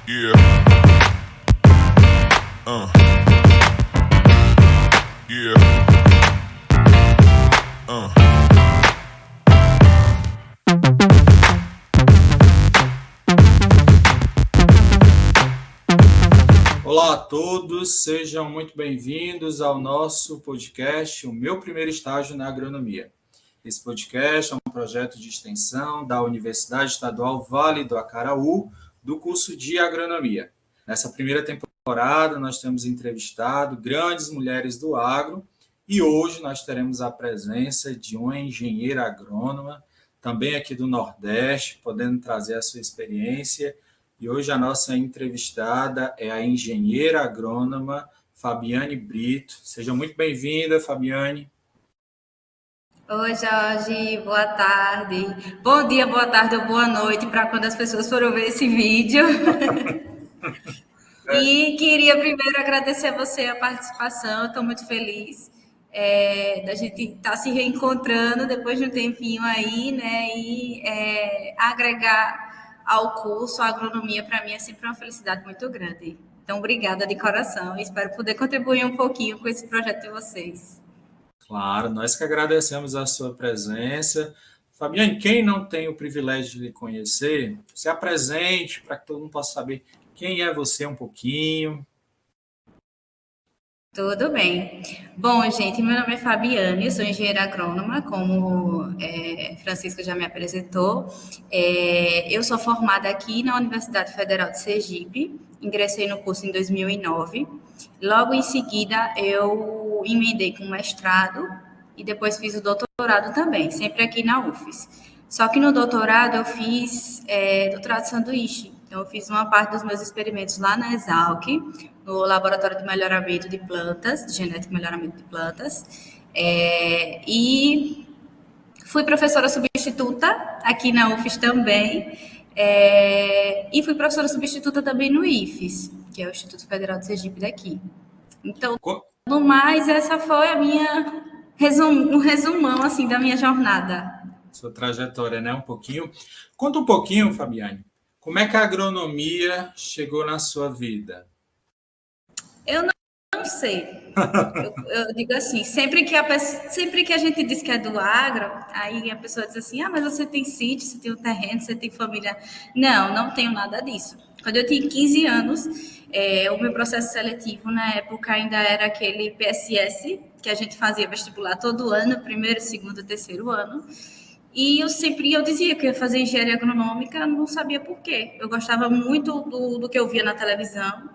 Yeah. Yeah. Olá a todos, sejam muito bem-vindos ao nosso podcast, o meu primeiro estágio na agronomia. Esse podcast é um projeto de extensão da Universidade Estadual Vale do Acaraú, do curso de agronomia. Nessa primeira temporada, nós temos entrevistado grandes mulheres do agro e hoje nós teremos a presença de uma engenheira agrônoma, também aqui do Nordeste, podendo trazer a sua experiência. E hoje a nossa entrevistada é a engenheira agrônoma Fabiane Brito. Seja muito bem-vinda, Fabiane. Oi, Jorge, boa tarde. Bom dia, boa tarde ou boa noite para quando as pessoas forem ver esse vídeo. E queria primeiro agradecer a você a participação, estou muito feliz da gente estar se reencontrando depois de um tempinho aí, né? E agregar ao curso a agronomia, para mim, é sempre uma felicidade muito grande. Então, obrigada de coração e espero poder contribuir um pouquinho com esse projeto de vocês. Claro, nós que agradecemos a sua presença. Fabiane, quem não tem o privilégio de lhe conhecer, se apresente para que todo mundo possa saber quem é você um pouquinho. Tudo bem. Bom, gente, meu nome é Fabiane, eu sou engenheira agrônoma, como Francisco já me apresentou. Eu sou formada aqui na Universidade Federal de Sergipe, ingressei no curso em 2009. Logo em seguida, eu emendei com mestrado e depois fiz o doutorado também, sempre aqui na UFES. Só que no doutorado eu fiz doutorado de sanduíche. Então, eu fiz uma parte dos meus experimentos lá na Exalc, no Laboratório de Melhoramento de Plantas, de Genética e Melhoramento de Plantas. E fui professora substituta aqui na UFES também. E fui professora substituta também no IFES, que é o Instituto Federal de Sergipe daqui. Então, no mais, essa foi a minha um resumão assim, da minha jornada. Sua trajetória, né? Um pouquinho. Conta um pouquinho, Fabiane, como é que a agronomia chegou na sua vida? Eu não sei. Eu digo assim, sempre que a gente diz que é do agro, aí a pessoa diz assim, mas você tem sítio, você tem um terreno, você tem família. Não tenho nada disso. Quando eu tinha 15 anos, o meu processo seletivo na época ainda era aquele PSS, que a gente fazia vestibular todo ano, primeiro, segundo, terceiro ano. E eu dizia que ia fazer engenharia agronômica, não sabia por quê. Eu gostava muito do que eu via na televisão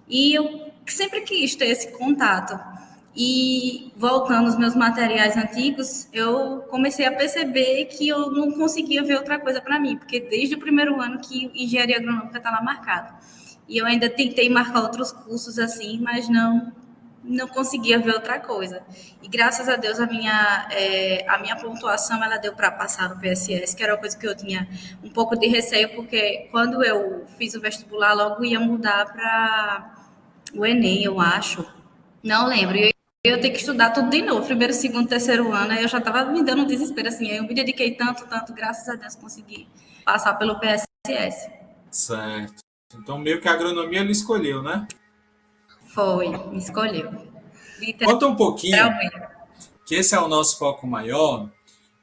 e eu sempre quis ter esse contato. E voltando aos meus materiais antigos, eu comecei a perceber que eu não conseguia ver outra coisa para mim, porque desde o primeiro ano que engenharia agronômica está lá marcado. E eu ainda tentei marcar outros cursos assim, mas não conseguia ver outra coisa. E graças a Deus a minha pontuação ela deu para passar no PSS, que era uma coisa que eu tinha um pouco de receio, porque quando eu fiz o vestibular, logo ia mudar para o Enem, eu acho. Não lembro. Eu tenho que estudar tudo de novo, primeiro, segundo, terceiro ano, aí eu já estava me dando um desespero, assim, eu me dediquei tanto, graças a Deus consegui passar pelo PSS. Certo. Então, meio que a agronomia ele escolheu, né? Foi, me escolheu. Conta um pouquinho, que esse é o nosso foco maior,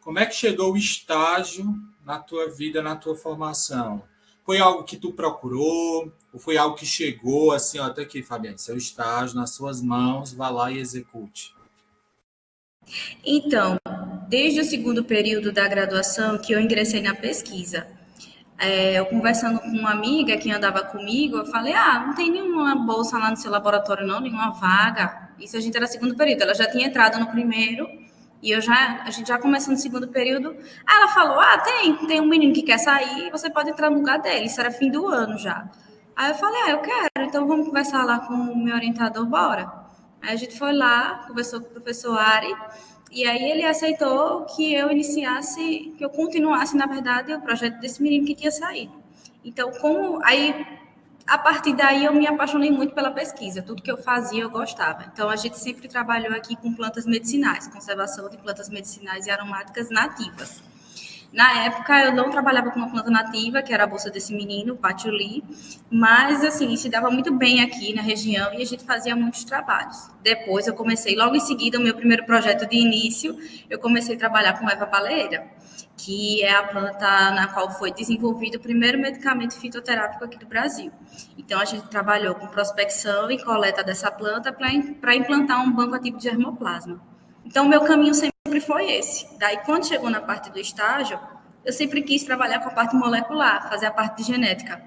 como é que chegou o estágio na tua vida, na tua formação? Foi algo que tu procurou? Ou foi algo que chegou assim, até aqui, Fabiane, seu estágio nas suas mãos, vá lá e execute? Então, desde o segundo período da graduação que eu ingressei na pesquisa, eu conversando com uma amiga que andava comigo, eu falei, não tem nenhuma bolsa lá no seu laboratório não, nenhuma vaga. Isso a gente era segundo período, ela já tinha entrado no primeiro, e a gente já começou no segundo período. Aí ela falou, tem um menino que quer sair, você pode entrar no lugar dele, isso era fim do ano já. Aí eu falei, eu quero, então vamos conversar lá com o meu orientador, bora. Aí a gente foi lá, conversou com o professor Ari, e aí ele aceitou que eu iniciasse, que eu continuasse, na verdade, o projeto desse menino que tinha saído. Então, a partir daí eu me apaixonei muito pela pesquisa. Tudo que eu fazia eu gostava. Então, a gente sempre trabalhou aqui com plantas medicinais, conservação de plantas medicinais e aromáticas nativas. Na época, eu não trabalhava com uma planta nativa, que era a bolsa desse menino, o patchouli, mas, assim, se dava muito bem aqui na região e a gente fazia muitos trabalhos. Depois, eu comecei, logo em seguida, o meu primeiro projeto de início, eu comecei a trabalhar com erva baleira, que é a planta na qual foi desenvolvido o primeiro medicamento fitoterápico aqui do Brasil. Então, a gente trabalhou com prospecção e coleta dessa planta para implantar um banco ativo de germoplasma. Então, o meu caminho sempre foi esse. Daí, quando chegou na parte do estágio, eu sempre quis trabalhar com a parte molecular, fazer a parte de genética,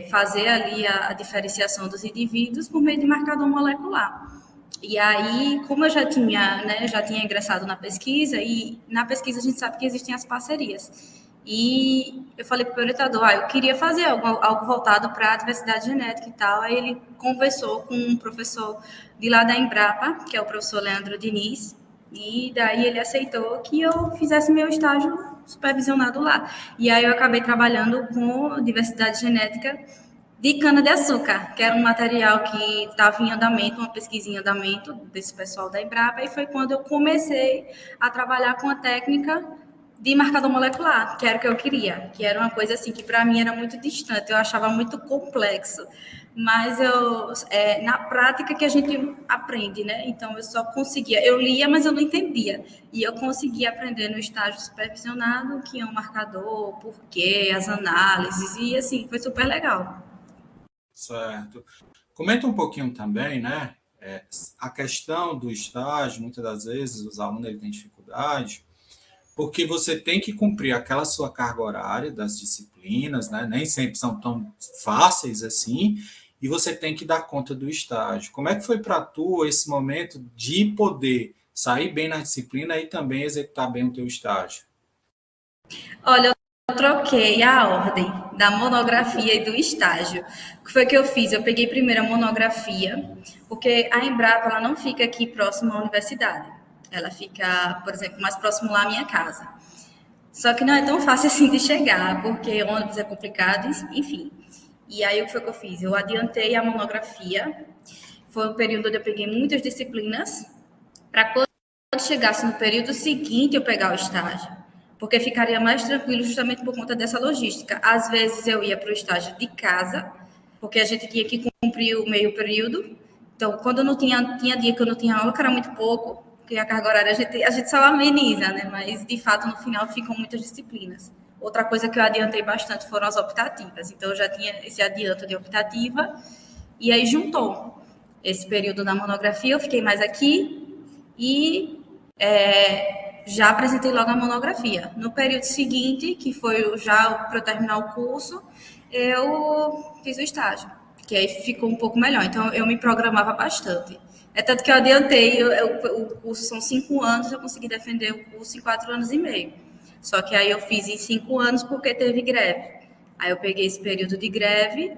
fazer ali a diferenciação dos indivíduos por meio de marcador molecular. E aí, como eu já tinha ingressado na pesquisa, e na pesquisa a gente sabe que existem as parcerias. E eu falei para o orientador, eu queria fazer algo voltado para a diversidade genética e tal. Aí ele conversou com um professor de lá da Embrapa, que é o professor Leandro Diniz, e daí ele aceitou que eu fizesse meu estágio supervisionado lá. E aí eu acabei trabalhando com diversidade genética de cana-de-açúcar, que era um material que estava em andamento, uma pesquisa em andamento desse pessoal da Embrapa, e foi quando eu comecei a trabalhar com a técnica de marcador molecular, que era o que eu queria, que era uma coisa assim que para mim era muito distante, eu achava muito complexo, mas na prática que a gente aprende, né? Então eu só conseguia, eu lia, mas eu não entendia, e eu conseguia aprender no estágio supervisionado que é um marcador, o porquê, as análises, e assim, foi super legal. Certo. Comenta um pouquinho também, né? A questão do estágio, muitas das vezes os alunos ele têm dificuldade, porque você tem que cumprir aquela sua carga horária das disciplinas, né? Nem sempre são tão fáceis assim, e você tem que dar conta do estágio. Como é que foi para tu esse momento de poder sair bem na disciplina e também executar bem o teu estágio? Olha, eu troquei a ordem da monografia e do estágio. O que foi que eu fiz? Eu peguei primeiro a monografia, porque a Embrapa ela não fica aqui próximo à universidade. Ela fica, por exemplo, mais próximo lá à minha casa. Só que não é tão fácil assim de chegar, porque ônibus é complicado, enfim. E aí o que foi que eu fiz? Eu adiantei a monografia. Foi um período onde eu peguei muitas disciplinas, para quando chegasse no período seguinte eu pegar o estágio, porque ficaria mais tranquilo justamente por conta dessa logística. Às vezes eu ia para o estágio de casa, porque a gente tinha que cumprir o meio período. Então, quando eu não tinha dia que eu não tinha aula, que era muito pouco, porque a carga horária a gente só ameniza, né? Mas, de fato, no final ficam muitas disciplinas. Outra coisa que eu adiantei bastante foram as optativas. Então, eu já tinha esse adianto de optativa, e aí juntou esse período da monografia, eu fiquei mais aqui, e já apresentei logo a monografia. No período seguinte, que foi já para eu terminar o curso, eu fiz o estágio, que aí ficou um pouco melhor. Então, eu me programava bastante. É tanto que eu adiantei, o curso são 5 anos, eu consegui defender o curso em 4 anos e meio. Só que aí eu fiz em 5 anos porque teve greve. Aí eu peguei esse período de greve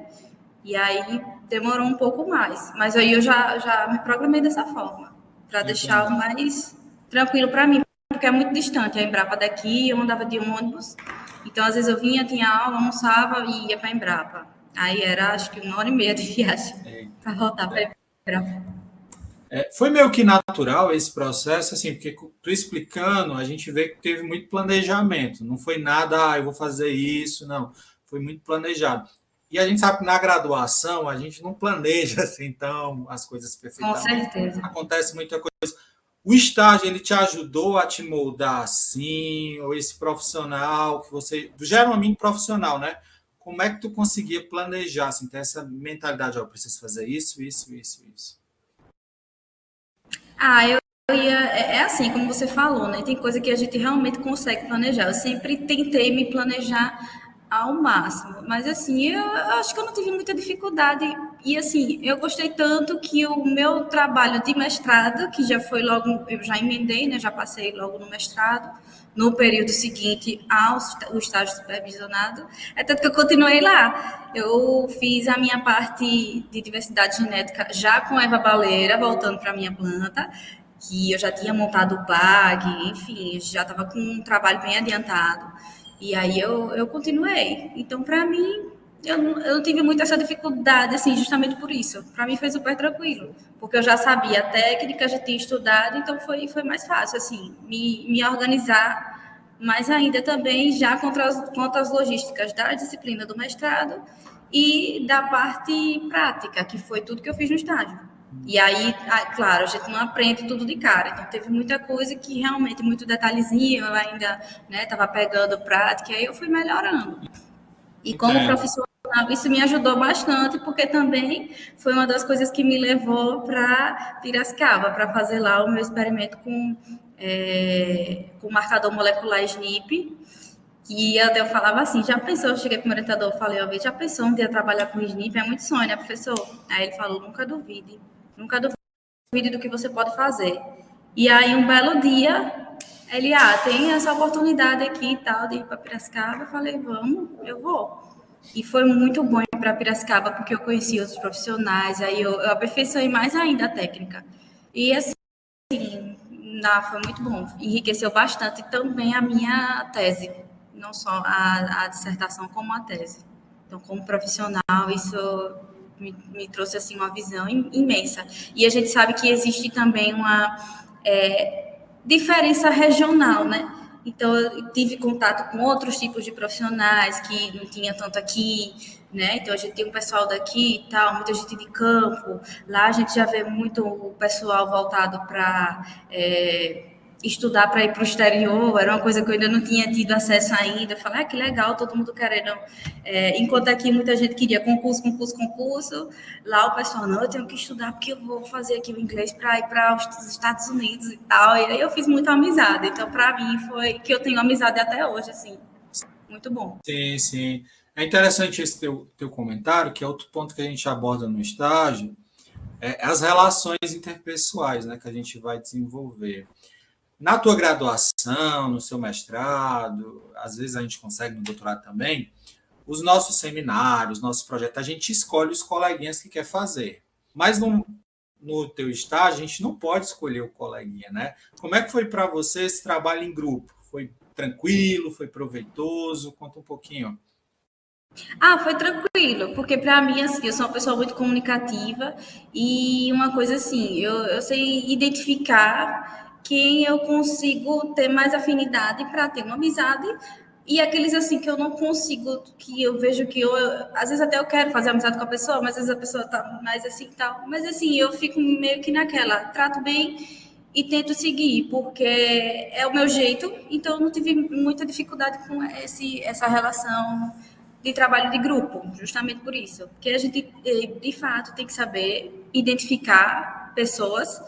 e aí demorou um pouco mais. Mas aí eu já me programei dessa forma, para deixar o mais tranquilo para mim, porque é muito distante. A Embrapa daqui, eu andava de ônibus. Então, às vezes eu vinha, tinha aula, almoçava e ia para a Embrapa. Aí era, acho que 1 hora e meia de viagem para voltar para a Embrapa. Foi meio que natural esse processo, assim, porque tu explicando, a gente vê que teve muito planejamento. Não foi nada, eu vou fazer isso, não. Foi muito planejado. E a gente sabe que na graduação a gente não planeja assim, então as coisas Com perfeitamente. certeza. Acontece muita coisa. O estágio ele te ajudou a te moldar assim, ou esse profissional que você já era um amigo profissional, né? Como é que tu conseguia planejar, assim, ter essa mentalidade, ó, eu preciso fazer isso, isso, isso, isso. Eu ia. É assim, como você falou, né? Tem coisa que a gente realmente consegue planejar. Eu sempre tentei me planejar ao máximo, mas assim, eu acho que eu não tive muita dificuldade. E assim, eu gostei tanto que o meu trabalho de mestrado, que já foi logo, eu já emendei, né? Já passei logo no mestrado, no período seguinte ao o estágio supervisionado, é tanto que eu continuei lá. Eu fiz a minha parte de diversidade genética já com Eva Baleira, voltando para a minha planta, que eu já tinha montado o PAG, enfim, já estava com um trabalho bem adiantado. E aí eu continuei. Então, para mim, eu não tive muito essa dificuldade, assim, justamente por isso. Para mim foi super tranquilo, porque eu já sabia a técnica, já tinha estudado, então foi mais fácil, assim, me organizar mas ainda também já quanto às logísticas da disciplina do mestrado e da parte prática, que foi tudo que eu fiz no estágio. E aí, claro, a gente não aprende tudo de cara, então teve muita coisa que realmente, muito detalhezinho, eu ainda estava pegando prática, e aí eu fui melhorando. E como profissional, isso me ajudou bastante, porque também foi uma das coisas que me levou para Piracicaba, para fazer lá o meu experimento com o marcador molecular SNP. E até eu falava assim, já pensou, eu cheguei para o meu orientador, falei, já pensou um dia trabalhar com SNP? É muito sonho, né, professor? Aí ele falou, nunca duvide do que você pode fazer. E aí, um belo dia, ele, tem essa oportunidade aqui e tal, de ir para Piracicaba. Eu falei, vamos, eu vou. E foi muito bom ir para Piracicaba, porque eu conheci outros profissionais, aí eu aperfeiçoei mais ainda a técnica. E assim, foi muito bom, enriqueceu bastante também a minha tese, não só a dissertação, como a tese. Então, como profissional, isso me trouxe assim uma visão imensa. E a gente sabe que existe também uma diferença regional, né? Então, eu tive contato com outros tipos de profissionais que não tinha tanto aqui, né? Então, a gente tem um pessoal daqui e tal, muita gente de campo. Lá a gente já vê muito o pessoal voltado para estudar para ir para o exterior, era uma coisa que eu ainda não tinha tido acesso ainda. Eu falei, que legal, todo mundo querendo. Enquanto aqui muita gente queria concurso, lá o pessoal, não, eu tenho que estudar porque eu vou fazer aqui o inglês para ir para os Estados Unidos e tal. E aí eu fiz muita amizade. Então, para mim, foi que eu tenho amizade até hoje, assim. Muito bom. Sim, sim. É interessante esse teu comentário, que é outro ponto que a gente aborda no estágio, as relações interpessoais, né, que a gente vai desenvolver. Na tua graduação, no seu mestrado, às vezes a gente consegue no doutorado também, os nossos seminários, nossos projetos, a gente escolhe os coleguinhas que quer fazer. Mas no teu estágio, a gente não pode escolher o coleguinha, né? Como é que foi para você esse trabalho em grupo? Foi tranquilo? Foi proveitoso? Conta um pouquinho. Foi tranquilo, porque para mim, assim, eu sou uma pessoa muito comunicativa e uma coisa assim, eu sei identificar quem eu consigo ter mais afinidade para ter uma amizade e aqueles assim que eu não consigo, que eu vejo que às vezes até eu quero fazer amizade com a pessoa, mas às vezes a pessoa tá mais assim e tal, mas assim, eu fico meio que naquela, trato bem e tento seguir, porque é o meu jeito, então eu não tive muita dificuldade com essa relação de trabalho de grupo, justamente por isso. Porque a gente, de fato, tem que saber identificar pessoas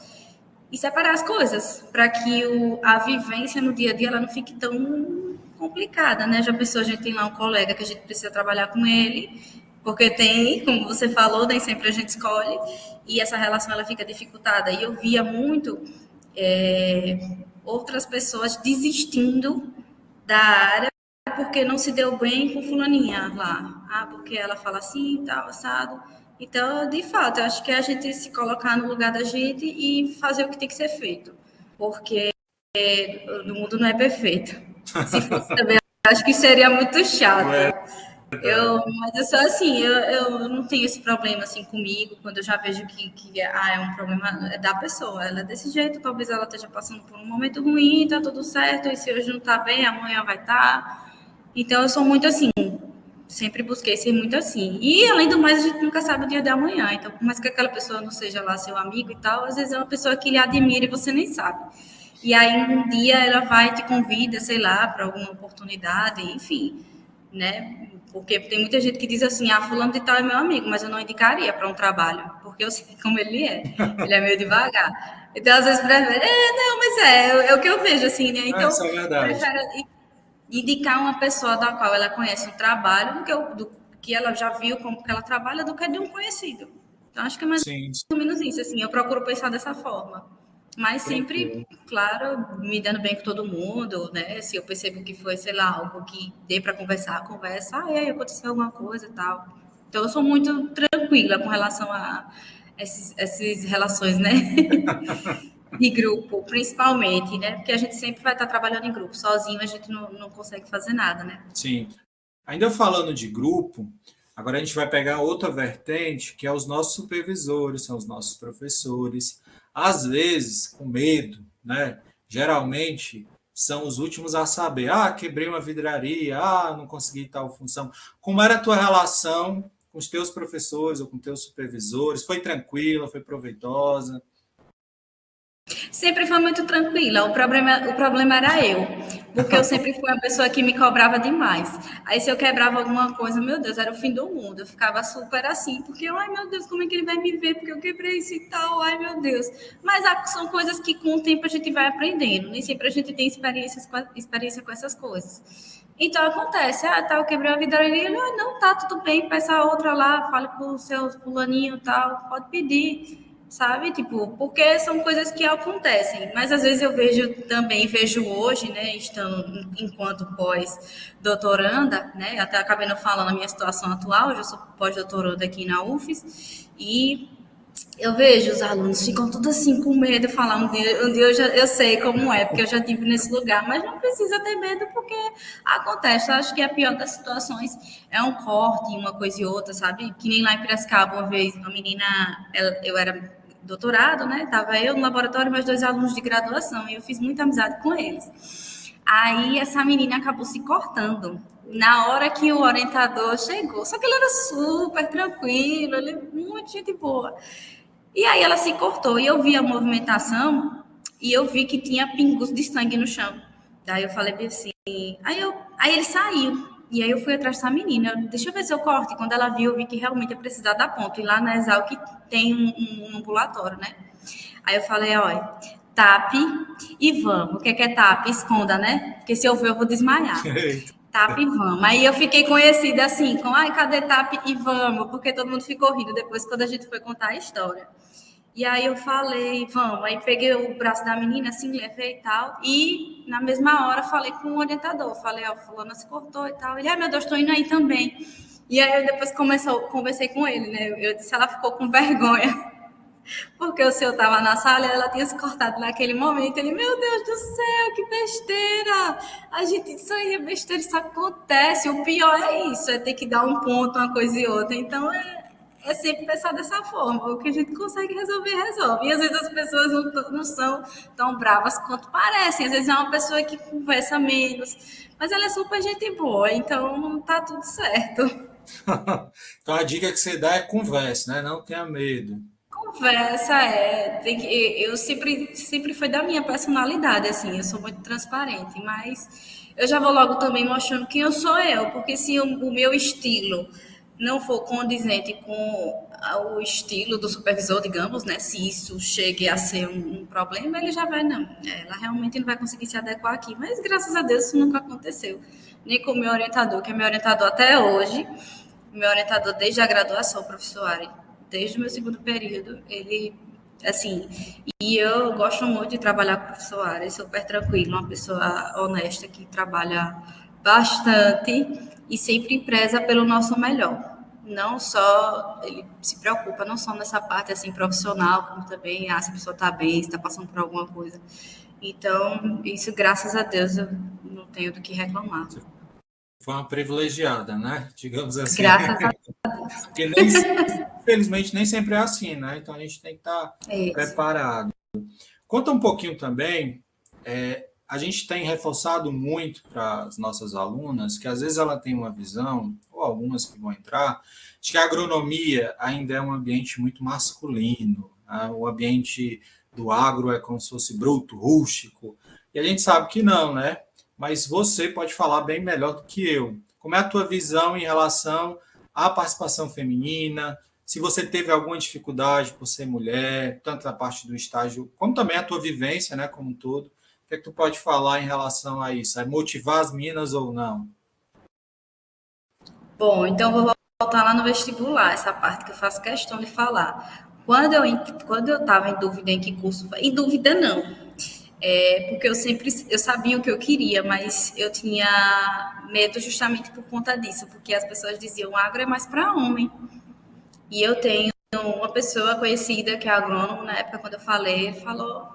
e separar as coisas, para que a vivência no dia a dia ela não fique tão complicada, né? Já pensou, a gente tem lá um colega que a gente precisa trabalhar com ele, porque tem, como você falou, nem sempre a gente escolhe, e essa relação ela fica dificultada. E eu via muito outras pessoas desistindo da área porque não se deu bem com fulaninha lá. Porque ela fala assim, tal, assado. Então, de fato, eu acho que é a gente se colocar no lugar da gente e fazer o que tem que ser feito. Porque o mundo não é perfeito. Se fosse também, eu acho que seria muito chato. Mas eu sou assim, eu não tenho esse problema assim comigo, quando eu já vejo que é um problema da pessoa. Ela é desse jeito, talvez ela esteja passando por um momento ruim, tá tudo certo, e se hoje não tá bem, amanhã vai estar. Então eu sou muito assim, sempre busquei ser muito assim. E além do mais, a gente nunca sabe o dia de amanhã. Então, por mais que aquela pessoa não seja lá seu amigo e tal, às vezes é uma pessoa que lhe admira e você nem sabe. E aí um dia ela vai e te convida, sei lá, para alguma oportunidade, enfim, né? Porque tem muita gente que diz assim, fulano de tal é meu amigo, mas eu não indicaria para um trabalho, porque eu sei como ele é meio devagar. Então, às vezes, prefere, não, mas é o que eu vejo, assim, né? Então, Isso é verdade. prefere indicar uma pessoa da qual ela conhece o trabalho, do que ela já viu como que ela trabalha, do que de um conhecido. Então, acho que é mais Sim, ou menos isso, assim, eu procuro pensar dessa forma. Mas sempre, tranquilo. claro, me dando bem com todo mundo, né? Se eu percebo que foi, sei lá, algo que dê para conversar, conversa, e aí aconteceu alguma coisa e tal. Então, eu sou muito tranquila com relação a essas relações, né? De grupo, principalmente, né? Porque a gente sempre vai estar trabalhando em grupo. Sozinho a gente não consegue fazer nada, né? Sim. Ainda falando de grupo, agora a gente vai pegar outra vertente, que é os nossos supervisores, são os nossos professores. Às vezes, com medo, né? Geralmente, são os últimos a saber. Quebrei uma vidraria, não consegui tal função. Como era a tua relação com os teus professores ou com teus supervisores? Foi tranquila, foi proveitosa? Sempre foi muito tranquila. O problema era eu, porque eu sempre fui uma pessoa que me cobrava demais. Aí se eu quebrava alguma coisa, meu Deus, era o fim do mundo. Eu ficava super assim, porque ai meu Deus, como é que ele vai me ver? Porque eu quebrei isso e tal, ai meu Deus. Mas são coisas que com o tempo a gente vai aprendendo. Nem sempre a gente tem experiência com essas coisas. Então acontece, eu quebrei a vidraria, ele, não, tá, tudo bem, peça a outra lá, fale com o seu fulaninho tal, pode pedir, sabe? Tipo, porque são coisas que acontecem, mas às vezes eu vejo hoje, né, estando enquanto pós-doutoranda, né, até acabei não falando a minha situação atual, eu já sou pós-doutoranda aqui na UFES, e eu vejo os alunos ficam tudo assim com medo de falar um dia eu sei como é, porque eu já tive nesse lugar, mas não precisa ter medo porque acontece. Eu acho que a pior das situações é um corte, uma coisa e outra, sabe? Que nem lá em Piracicaba, uma vez, uma menina, eu era doutorado, né? Tava eu no laboratório e mais 2 alunos de graduação, e eu fiz muita amizade com eles. Aí essa menina acabou se cortando na hora que o orientador chegou. Só que ele era super tranquilo, ele muito gente boa. E aí ela se cortou e eu vi a movimentação e eu vi que tinha pingos de sangue no chão. Daí eu falei bem assim, aí ele saiu. E aí eu fui atrás dessa menina, deixa eu ver se eu corto. E quando ela viu, eu vi que realmente ia precisar da ponta. E lá na Exalc tem um ambulatório, né? Aí eu falei, olha, tape e vamos. O que é tape? Esconda, né? Porque se eu ver, eu vou desmaiar. Tape e vamos. Aí eu fiquei conhecida assim, cadê tape e vamos? Porque todo mundo ficou rindo depois quando a gente foi contar a história. E aí eu falei, vamos. Aí peguei o braço da menina, assim, levei e tal. E na mesma hora falei com o orientador. Falei, fulana se cortou e tal. Ele, meu Deus, tô indo aí também. E aí eu depois conversei com ele, né? Eu disse, ela ficou com vergonha. Porque o senhor estava na sala e ela tinha se cortado naquele momento. Ele, meu Deus do céu, que besteira! A gente, isso aí é besteira, isso acontece. O pior é isso, é ter que dar um ponto, uma coisa e outra. Então, é sempre pensar dessa forma. O que a gente consegue resolver, resolve. E às vezes as pessoas não são tão bravas quanto parecem. Às vezes é uma pessoa que conversa menos, mas ela é super gente boa, então tá tudo certo. Então a dica que você dá é conversa, né? Não tenha medo. Conversa eu sempre foi da minha personalidade, assim, eu sou muito transparente, mas eu já vou logo também mostrando quem eu sou eu, porque se o meu estilo não for condizente com o estilo do supervisor, digamos, né, se isso chegue a ser um problema, ele já vai, não, ela realmente não vai conseguir se adequar aqui, mas graças a Deus isso nunca aconteceu, nem com o meu orientador, que é meu orientador até hoje, meu orientador desde a graduação, professor Ari, desde o meu segundo período, ele, assim, e eu gosto muito de trabalhar com o professor Ari, super tranquilo, uma pessoa honesta que trabalha bastante e sempre preza pelo nosso melhor. Não só, ele se preocupa não só nessa parte assim profissional, como também, se a pessoa está bem, se está passando por alguma coisa. Então, isso, graças a Deus, eu não tenho do que reclamar. Foi uma privilegiada, né? Digamos assim. Graças a Porque infelizmente nem sempre é assim, né? Então a gente tem que estar Deus. preparado. Conta um pouquinho também, a gente tem reforçado muito para as nossas alunas que às vezes ela tem uma visão, ou algumas que vão entrar, de que a agronomia ainda é um ambiente muito masculino, né? O ambiente do agro é como se fosse bruto, rústico, e a gente sabe que não, né? Mas você pode falar bem melhor do que eu. Como é a tua visão em relação à participação feminina? Se você teve alguma dificuldade por ser mulher, tanto na parte do estágio, como também a tua vivência, né, como um todo, o que é que tu pode falar em relação a isso? É motivar as minas ou não? Bom, então vou voltar lá no vestibular, essa parte que eu faço questão de falar. Quando eu estava em dúvida em que curso, em dúvida não, porque eu sabia o que eu queria, mas eu tinha medo justamente por conta disso, porque as pessoas diziam agro é mais para homem. E eu tenho uma pessoa conhecida que é agrônomo, na época quando eu falei, ele falou,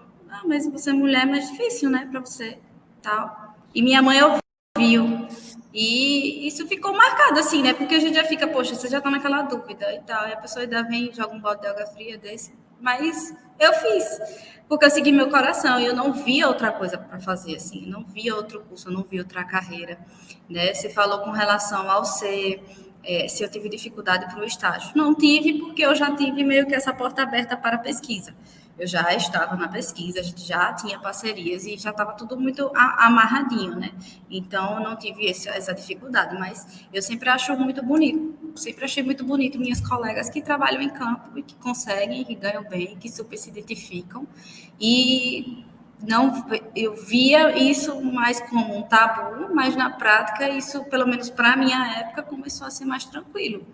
mas você é mulher, é mais difícil, né, para você, tal. E minha mãe ouviu. E isso ficou marcado, assim, né? Porque a gente já fica, poxa, você já tá naquela dúvida e tal. E a pessoa ainda vem e joga um balde de água fria desse. Mas eu fiz, porque eu segui meu coração e eu não via outra coisa para fazer, assim, não via outro curso, eu não via outra carreira, né? Você falou com relação ao ser, se eu tive dificuldade para o estágio. Não tive, porque eu já tive meio que essa porta aberta para a pesquisa. Eu já estava na pesquisa, a gente já tinha parcerias e já estava tudo muito amarradinho, né? Então, eu não tive essa dificuldade, mas eu sempre acho muito bonito, sempre achei muito bonito minhas colegas que trabalham em campo e que conseguem, que ganham bem, que super se identificam. E não, eu via isso mais como um tabu, mas na prática isso, pelo menos para a minha época, começou a ser mais tranquilo.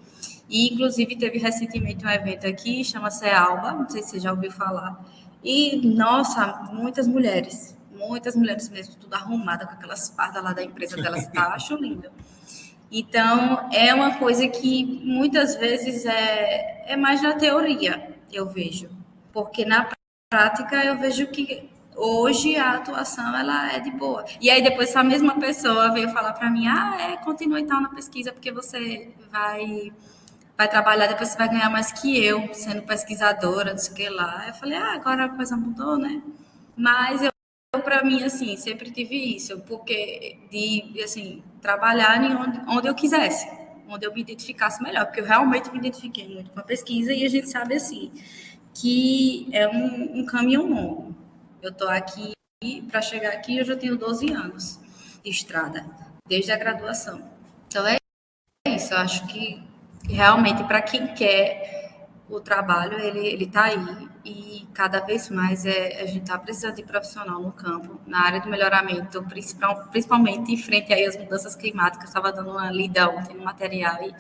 E, inclusive, teve recentemente um evento aqui, chama-se Alba, não sei se você já ouviu falar. E, nossa, muitas mulheres mesmo, tudo arrumada, com aquelas fardas lá da empresa delas, acho lindo. Então, é uma coisa que muitas vezes é mais na teoria, eu vejo. Porque na prática eu vejo que hoje a atuação ela é de boa. E aí depois essa mesma pessoa veio falar para mim, continua e tal na pesquisa, porque você vai trabalhar, depois você vai ganhar mais que eu, sendo pesquisadora, não sei o que lá. Eu falei, agora a coisa mudou, né? Mas eu para mim, assim, sempre tive isso, porque de, assim, trabalhar em onde eu quisesse, onde eu me identificasse melhor, porque eu realmente me identifiquei muito com a pesquisa e a gente sabe, assim, que é um caminho longo. Eu estou aqui, para chegar aqui, eu já tenho 12 anos de estrada, desde a graduação. Então, é isso, eu acho que realmente, para quem quer o trabalho, ele está aí e cada vez mais a gente está precisando de profissional no campo, na área do melhoramento, principalmente em frente aí às mudanças climáticas. Eu estava dando uma lida ontem no material e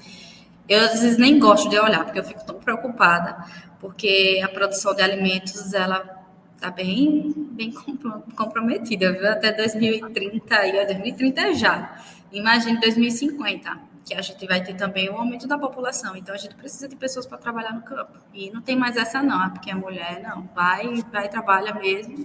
eu às vezes nem gosto de olhar, porque eu fico tão preocupada, porque a produção de alimentos, ela está bem comprometida, viu? Até 2030, e 2030 já. Imagine 2050, que a gente vai ter também o aumento da população. Então, a gente precisa de pessoas para trabalhar no campo. E não tem mais essa não, porque a mulher, não, vai trabalha mesmo.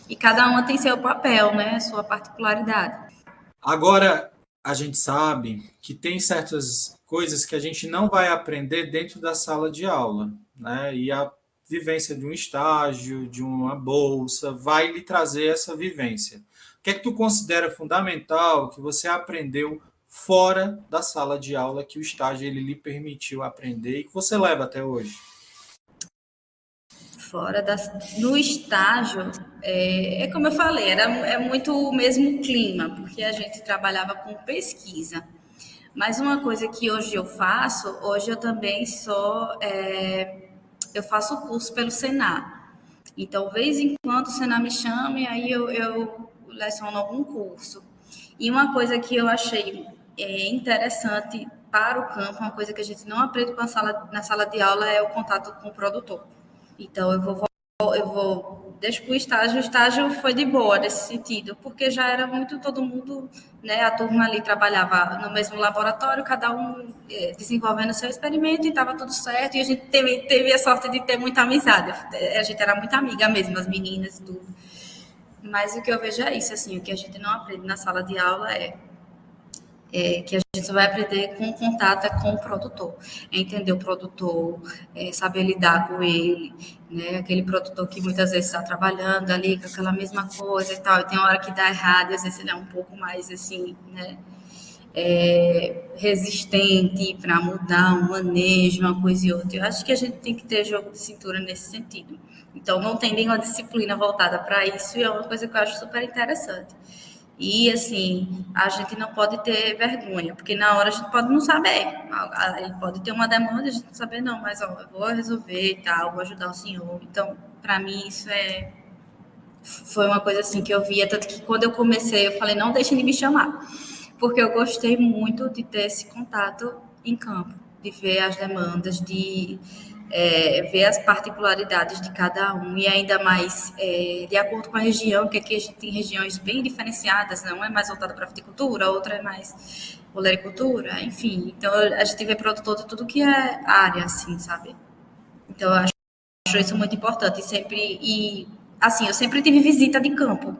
E cada uma tem seu papel, né? Sua particularidade. Agora, a gente sabe que tem certas coisas que a gente não vai aprender dentro da sala de aula, né? E a vivência de um estágio, de uma bolsa, vai lhe trazer essa vivência. O que é que tu considera fundamental que você aprendeu fora da sala de aula que o estágio ele lhe permitiu aprender e que você leva até hoje? No estágio, como eu falei, é muito o mesmo clima, porque a gente trabalhava com pesquisa. Mas uma coisa que hoje eu também eu faço curso pelo Senar. Então, vez em quando o Senar me chama e aí eu leciono algum curso. E uma coisa que eu achei interessante para o campo, uma coisa que a gente não aprende na sala de aula é o contato com o produtor. Então, deixo para o estágio foi de boa nesse sentido, porque já era muito todo mundo, né, a turma ali trabalhava no mesmo laboratório, cada um desenvolvendo seu experimento e estava tudo certo, e a gente teve a sorte de ter muita amizade, a gente era muito amiga mesmo, as meninas e tudo. Mas o que eu vejo é isso, assim, o que a gente não aprende na sala de aula que a gente só vai aprender com contato com o produtor, entender o produtor, saber lidar com ele, né? Aquele produtor que muitas vezes está trabalhando ali com aquela mesma coisa e tal, e tem uma hora que dá errado, e às vezes ele é um pouco mais assim, né? Resistente para mudar um manejo, uma coisa e outra. Eu acho que a gente tem que ter jogo de cintura nesse sentido. Então, não tem nenhuma disciplina voltada para isso, e é uma coisa que eu acho super interessante. E, assim, a gente não pode ter vergonha, porque na hora a gente pode não saber. Ele pode ter uma demanda e a gente não saber, não, mas ó, eu vou resolver e tal, vou ajudar o senhor. Então, para mim, isso foi uma coisa assim que eu via, tanto que quando eu comecei, eu falei, não deixem de me chamar, porque eu gostei muito de ter esse contato em campo, de ver as demandas, de ver as particularidades de cada um, e ainda mais de acordo com a região, que aqui a gente tem regiões bem diferenciadas, não é mais voltada para a fruticultura, outra é mais olericultura, enfim. Então, a gente vê produtor de tudo que é área, assim, sabe? Então, eu acho isso muito importante. Assim, eu sempre tive visita de campo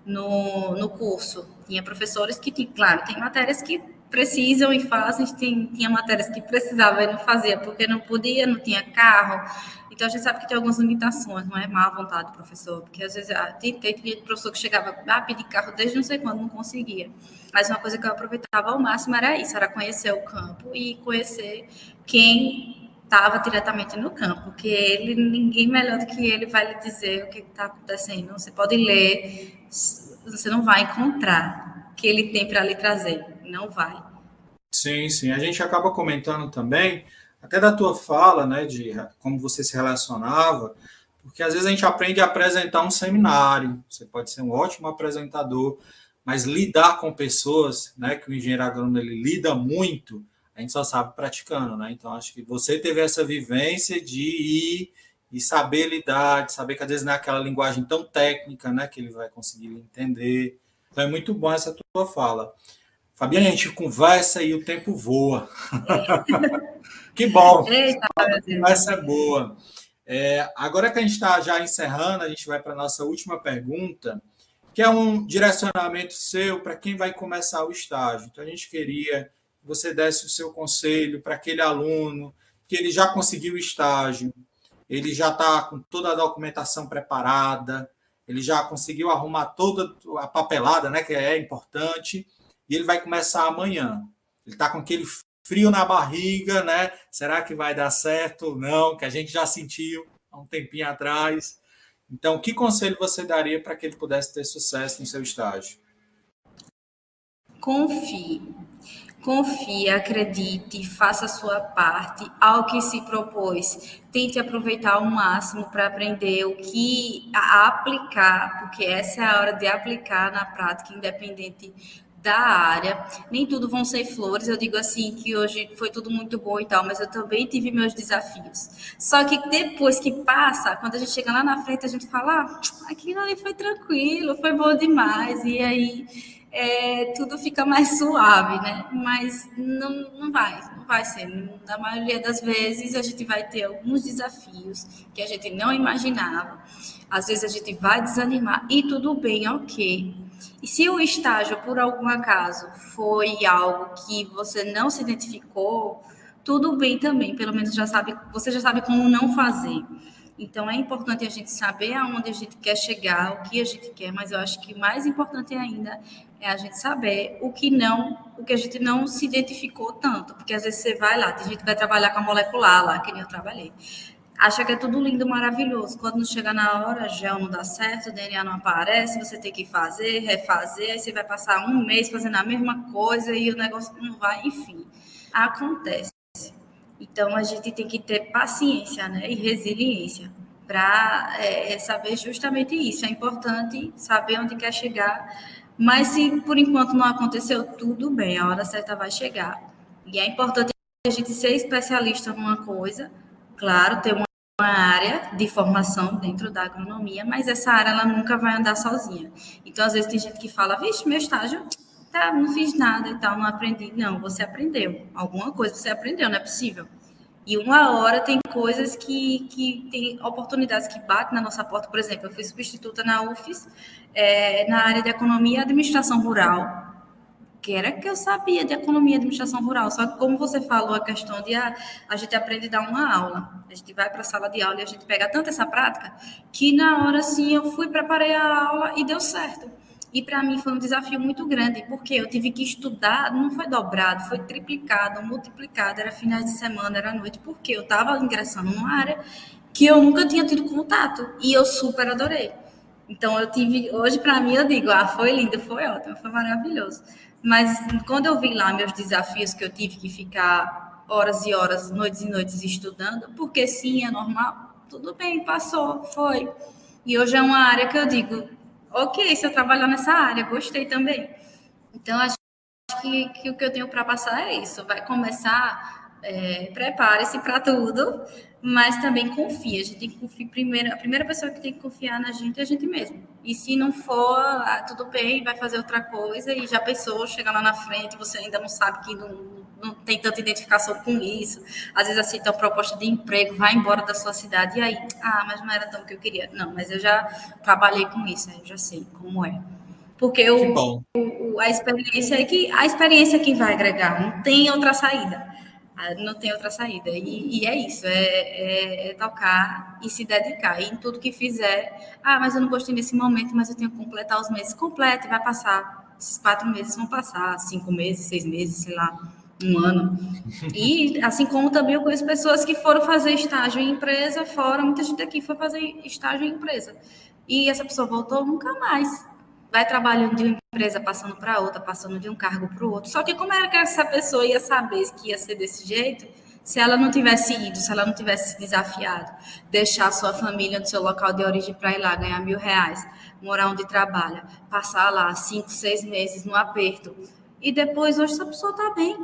no curso. Tinha professores que, claro, tem matérias que precisam e fazem, tinha matérias que precisava e não fazia, porque não podia, não tinha carro. Então, a gente sabe que tem algumas limitações, não é má vontade do professor, porque às vezes tem professor que chegava a pedir carro desde não sei quando, não conseguia. Mas uma coisa que eu aproveitava ao máximo era isso, era conhecer o campo e conhecer quem estava diretamente no campo, porque ninguém melhor do que ele vai lhe dizer o que está acontecendo. Você pode ler, você não vai encontrar o que ele tem para lhe trazer, não vai. Sim, sim. A gente acaba comentando também, até da tua fala, né, de como você se relacionava, porque às vezes a gente aprende a apresentar um seminário, você pode ser um ótimo apresentador, mas lidar com pessoas, né, que o engenheiro agrônomo ele lida muito, a gente só sabe praticando, né? Então acho que você teve essa vivência de ir e saber lidar, de saber que às vezes não é aquela linguagem tão técnica, né, que ele vai conseguir entender. Então é muito bom essa tua fala. Fabiana, a gente conversa e o tempo voa. Que bom, Eita, a meu conversa Deus. é boa. Agora que a gente está já encerrando, a gente vai para a nossa última pergunta, que é um direcionamento seu para quem vai começar o estágio. Então, a gente queria que você desse o seu conselho para aquele aluno que ele já conseguiu o estágio, ele já está com toda a documentação preparada, ele já conseguiu arrumar toda a papelada, né, que é importante, e ele vai começar amanhã. Ele está com aquele frio na barriga, né? Será que vai dar certo ou não? Que a gente já sentiu há um tempinho atrás. Então, que conselho você daria para que ele pudesse ter sucesso no seu estágio? Confie. Confie, acredite, faça a sua parte ao que se propôs. Tente aproveitar ao máximo para aprender o que a aplicar, porque essa é a hora de aplicar na prática, independente da área. Nem tudo vão ser flores. Eu digo assim que hoje foi tudo muito bom e tal, mas eu também tive meus desafios. Só que depois que passa, quando a gente chega lá na frente, a gente fala, aquilo ali foi tranquilo, foi bom demais. E aí tudo fica mais suave, né? Mas não vai ser. Na maioria das vezes a gente vai ter alguns desafios que a gente não imaginava. Às vezes a gente vai desanimar e tudo bem, ok. E se o estágio, por algum acaso, foi algo que você não se identificou, tudo bem também, pelo menos você já sabe como não fazer. Então, é importante a gente saber aonde a gente quer chegar, o que a gente quer, mas eu acho que mais importante ainda é a gente saber o que a gente não se identificou tanto, porque às vezes você vai lá, tem gente que vai trabalhar com a molecular lá, que nem eu trabalhei. Acha que é tudo lindo, maravilhoso. Quando não chega na hora, gel não dá certo, DNA não aparece, você tem que fazer, refazer, aí você vai passar um mês fazendo a mesma coisa e o negócio não vai, enfim. Acontece. Então, a gente tem que ter paciência, né, e resiliência para saber justamente isso. É importante saber onde quer chegar, mas se por enquanto não aconteceu, tudo bem, a hora certa vai chegar. E é importante a gente ser especialista numa coisa, claro, ter uma área de formação dentro da agronomia, mas essa área ela nunca vai andar sozinha. Então, às vezes tem gente que fala, vixe, meu estágio, tá, não fiz nada e tal, não aprendi. Não, você aprendeu. Alguma coisa você aprendeu, não é possível. E uma hora tem coisas que tem oportunidades que batem na nossa porta. Por exemplo, eu fui substituta na UFES, na área de economia e administração rural, que era que eu sabia de economia e administração rural. Só que, como você falou, a questão de a gente aprende a dar uma aula. A gente vai para a sala de aula e a gente pega tanto essa prática que, na hora, assim, eu fui, preparei a aula e deu certo. E para mim foi um desafio muito grande, porque eu tive que estudar, não foi dobrado, foi triplicado, multiplicado, era finais de semana, era noite, porque eu estava ingressando numa área que eu nunca tinha tido contato e eu super adorei. Então eu tive, hoje para mim eu digo, foi lindo, foi ótimo, foi maravilhoso. Mas quando eu vi lá meus desafios que eu tive que ficar horas e horas, noites e noites estudando, porque sim, é normal, tudo bem, passou, foi. E hoje é uma área que eu digo, ok, se eu trabalhar nessa área, gostei também. Então, acho que o que eu tenho para passar é isso. Vai começar, prepare-se para tudo, mas também confia. A gente tem que confiar primeiro. A primeira pessoa que tem que confiar na gente é a gente mesmo. E se não for, tudo bem, vai fazer outra coisa e já pensou, chega lá na frente, você ainda não sabe que não tem tanta identificação com isso. Às vezes aceita uma proposta de emprego, vai embora da sua cidade e aí, mas não era tão o que eu queria. Não, mas eu já trabalhei com isso, eu já sei como é. Porque Que bom. a experiência que vai agregar, não tem outra saída. Não tem outra saída. E é isso, é tocar e se dedicar. E em tudo que fizer, mas eu não gostei nesse momento, mas eu tenho que completar os meses. Completa, vai passar. Esses 4 meses vão passar, 5 meses, 6 meses, sei lá, 1 ano. E assim como também eu conheço pessoas que foram fazer estágio em empresa fora, muita gente aqui foi fazer estágio em empresa. E essa pessoa voltou nunca mais. Vai trabalhando de uma empresa, passando para outra, passando de um cargo para o outro. Só que como era que essa pessoa ia saber que ia ser desse jeito, se ela não tivesse ido, se ela não tivesse se desafiado, deixar sua família no seu local de origem para ir lá ganhar R$1.000, morar onde trabalha, passar lá 5, 6 meses no aperto. E depois, hoje, essa pessoa está bem,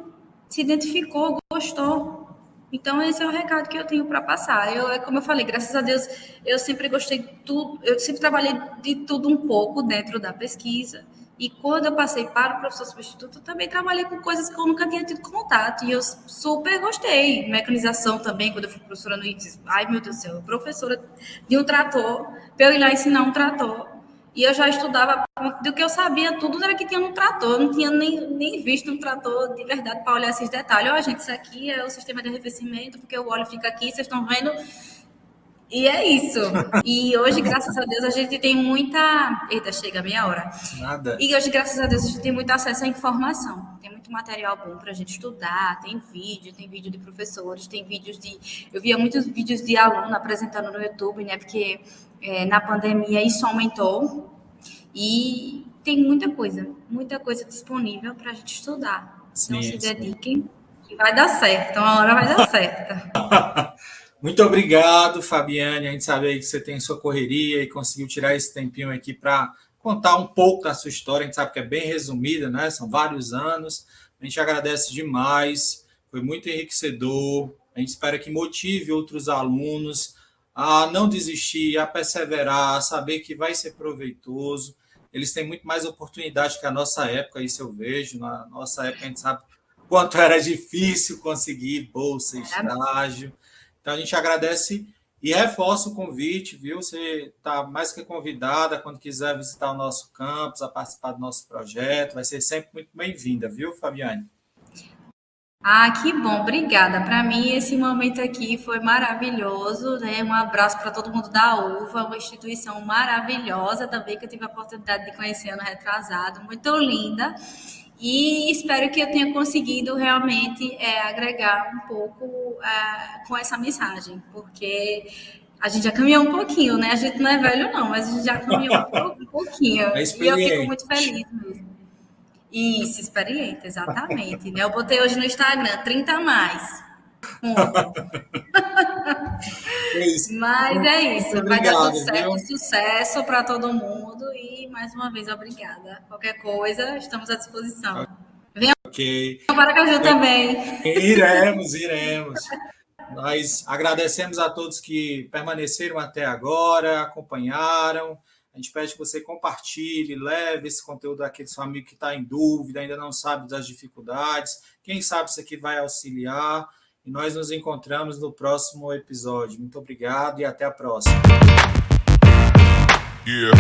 se identificou, gostou. Então, esse é o recado que eu tenho para passar. Como eu falei, graças a Deus, eu sempre gostei de tudo, eu sempre trabalhei de tudo um pouco dentro da pesquisa. E quando eu passei para o professor substituto, eu também trabalhei com coisas que eu nunca tinha tido contato. E eu super gostei. Mecanização também, quando eu fui professora no ITES. Ai, meu Deus do céu, professora de um trator, para eu ir lá ensinar um trator. E eu já estudava, do que eu sabia, tudo era que tinha no trator. Eu não tinha nem visto um trator de verdade para olhar esses detalhes. Gente, isso aqui é o sistema de arrefecimento, porque o óleo fica aqui, vocês estão vendo? E é isso. E hoje, graças a Deus, a gente tem muita... Eita, chega meia hora. Nada. E hoje, graças a Deus, a gente tem muito acesso à informação. Tem muito material bom para a gente estudar, tem vídeo de professores, tem vídeos de... Eu via muitos vídeos de aluno apresentando no YouTube, né? Porque na pandemia isso aumentou. E tem muita coisa disponível para a gente estudar. Então, se dediquem, que vai dar certo. Uma hora vai dar certo. Muito obrigado, Fabiane. A gente sabe aí que você tem sua correria e conseguiu tirar esse tempinho aqui para contar um pouco da sua história. A gente sabe que é bem resumida, né? São vários anos. A gente agradece demais. Foi muito enriquecedor. A gente espera que motive outros alunos a não desistir, a perseverar, a saber que vai ser proveitoso. Eles têm muito mais oportunidade que a nossa época, isso eu vejo. Na nossa época, a gente sabe quanto era difícil conseguir bolsa, estágio. Então, a gente agradece e reforça o convite, viu? Você está mais que convidada quando quiser visitar o nosso campus, a participar do nosso projeto. Vai ser sempre muito bem-vinda, viu, Fabiane? Que bom, obrigada. Para mim, esse momento aqui foi maravilhoso, né? Um abraço para todo mundo da UVA, uma instituição maravilhosa também, que eu tive a oportunidade de conhecer ano retrasado, muito linda. E espero que eu tenha conseguido realmente agregar um pouco com essa mensagem, porque a gente já caminhou um pouquinho, né? A gente não é velho, não, mas a gente já caminhou um pouquinho. E eu fico muito feliz mesmo. Isso, experiente, exatamente. Né? Eu botei hoje no Instagram 30 a mais. Mas é isso. Obrigado, vai dar tudo certo, viu? Sucesso para todo mundo. E mais uma vez, obrigada. Qualquer coisa, estamos à disposição. Venha para Aracaju também. Iremos. Nós agradecemos a todos que permaneceram até agora, acompanharam. A gente pede que você compartilhe, leve esse conteúdo àquele seu amigo que está em dúvida, ainda não sabe das dificuldades. Quem sabe isso aqui vai auxiliar. E nós nos encontramos no próximo episódio. Muito obrigado e até a próxima. Yeah.